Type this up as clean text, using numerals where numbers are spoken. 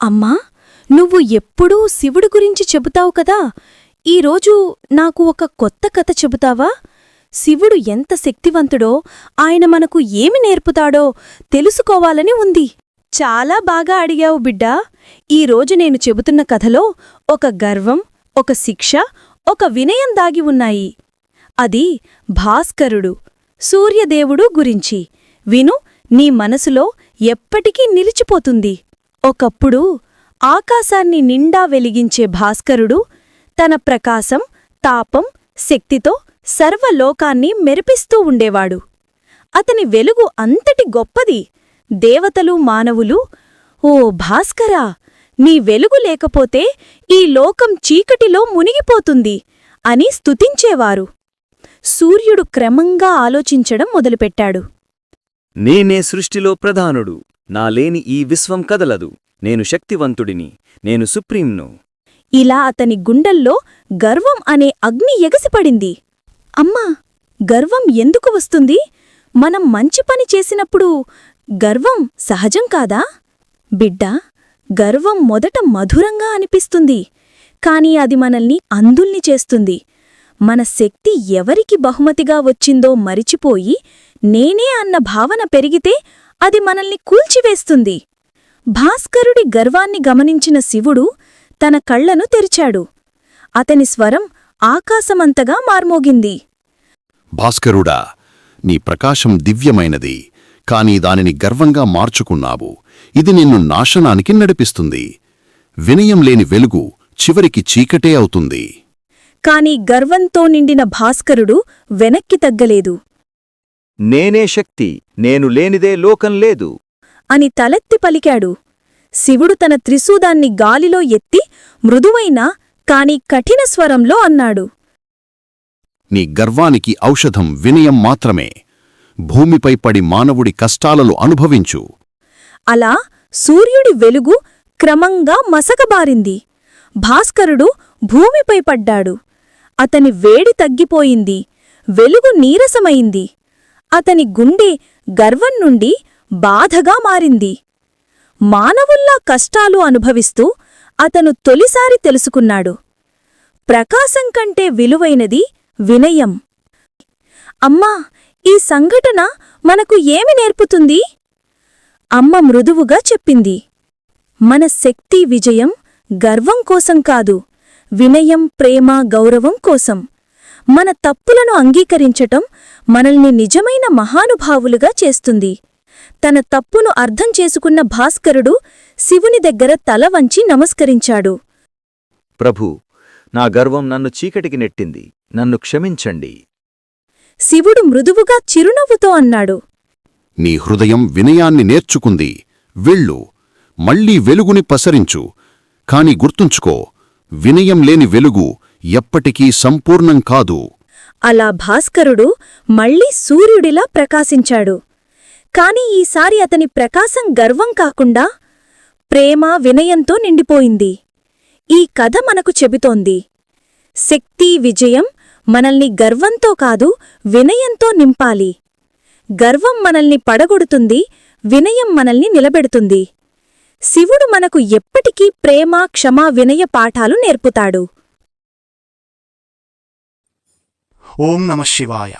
అమ్మా, నువ్వు ఎప్పుడూ శివుడు గురించి చెబుతావు కదా, ఈరోజు నాకు ఒక కొత్త కథ చెబుతావా? శివుడు ఎంత శక్తివంతుడో, ఆయన మనకు ఏమి నేర్పుతాడో తెలుసుకోవాలని ఉంది. చాలా బాగా అడిగావు బిడ్డా. ఈరోజు నేను చెబుతున్న కథలో ఒక గర్వం, ఒక శిక్ష, ఒక వినయం దాగి ఉన్నాయి. అది భాస్కరుడు, సూర్యదేవుడు గురించి. విను, నీ మనసులో ఎప్పటికీ నిలిచిపోతుంది. ఒకప్పుడు ఆకాశాన్ని నిండా వెలిగించే భాస్కరుడు తన ప్రకాశం, తాపం, శక్తితో సర్వలోకాన్ని మెరిపిస్తూ ఉండేవాడు. అతని వెలుగు అంతటి గొప్పది. దేవతలు, మానవులు, ఓ భాస్కరా, నీ వెలుగు లేకపోతే ఈ లోకం చీకటిలో మునిగిపోతుంది అని స్తుతించేవారు. సూర్యుడు క్రమంగా ఆలోచించడం మొదలుపెట్టాడు. నేనే సృష్టిలో ప్రధానుడు, నా లేని ఈ విశ్వం కదలదు. నేను శక్తివంతుడిని, నేను సుప్రీంను. ఇలా అతని గుండెల్లో గర్వం అనే అగ్ని ఎగసిపడింది. అమ్మా, గర్వం ఎందుకు వస్తుంది? మనం మంచి పని చేసినప్పుడు గర్వం సహజం కాదా? బిడ్డా, గర్వం మొదట మధురంగా అనిపిస్తుంది, కాని అది మనల్ని అంధుల్ని చేస్తుంది. మన శక్తి ఎవరికి బహుమతిగా వచ్చిందో మరిచిపోయి నేనే అన్న భావన పెరిగితే అది మనల్ని కూల్చివేస్తుంది. భాస్కరుడి గర్వాన్ని గమనించిన శివుడు తన కళ్లను తెరిచాడు. అతని స్వరం ఆకాశమంతగా మార్మోగింది. భాస్కరుడా, నీ ప్రకాశం దివ్యమైనది, కాని దానిని గర్వంగా మార్చుకున్నావు. ఇది నిన్ను నాశనానికి నడిపిస్తుంది. వినయం లేని వెలుగు చివరికి చీకటే అవుతుంది. కాని గర్వంతో నిండిన భాస్కరుడు వెనక్కి తగ్గలేదు. నేనే శక్తి, నేను లేనిదే లోకం లేదు అని తలెత్తి పలికాడు. శివుడు తన త్రిశూదాన్ని గాలిలో ఎత్తి మృదువైన కాని కఠిన స్వరంలో అన్నాడు. నీ గర్వానికి ఔషధం వినయం మాత్రమే. భూమిపై పడి మానవుడి కష్టాలను అనుభవించు. అలా సూర్యుడి వెలుగు క్రమంగా మసకబారింది. భాస్కరుడు భూమిపై పడ్డాడు. అతని వేడి తగ్గిపోయింది, వెలుగు నీరసమైంది. అతని గుండె గర్వం నుండి బాధగా మారింది. మానవుల్లా కష్టాలు అనుభవిస్తూ అతను తొలిసారి తెలుసుకున్నాడు, ప్రకాశం కంటే విలువైనది వినయం. అమ్మా, ఈ సంఘటన మనకు ఏమి నేర్పుతుంది? అమ్మ మృదువుగా చెప్పింది. మన శక్తి, విజయం గర్వం కోసం కాదు, వినయం, ప్రేమ, గౌరవం కోసం. మన తప్పులను అంగీకరించటం మనల్ని నిజమైన మహానుభావులుగా చేస్తుంది. తన తప్పును అర్థం చేసుకున్న భాస్కరుడు శివుని దగ్గర తల వంచి నమస్కరించాడు. ప్రభూ, నా గర్వం నన్ను చీకటికి నెట్టింది, నన్ను క్షమించండి. శివుడు మృదువుగా చిరునవ్వుతో అన్నాడు. నీ హృదయం వినయాన్ని నేర్చుకుంది. వెళ్ళు, మళ్లీ వెలుగుని పసరించు. కాని గుర్తుంచుకో, వినయం లేని వెలుగు ఎప్పటికీ సంపూర్ణం కాదు. అలా భాస్కరుడు మళ్లీ సూర్యుడిలా ప్రకాశించాడు. కాని ఈసారి అతని ప్రకాశం గర్వం కాకుండా ప్రేమ, వినయంతో నిండిపోయింది. ఈ కథ మనకు చెబుతోంది, శక్తి, విజయం మనల్ని గర్వంతో కాదు, వినయంతో నింపాలి. గర్వం మనల్ని పడగొడుతుంది, వినయం మనల్ని నిలబెడుతుంది. శివుడు మనకు ఎప్పటికీ ప్రేమ, క్షమ, వినయ పాఠాలు నేర్పుతాడు. ఓం నమః శివాయ.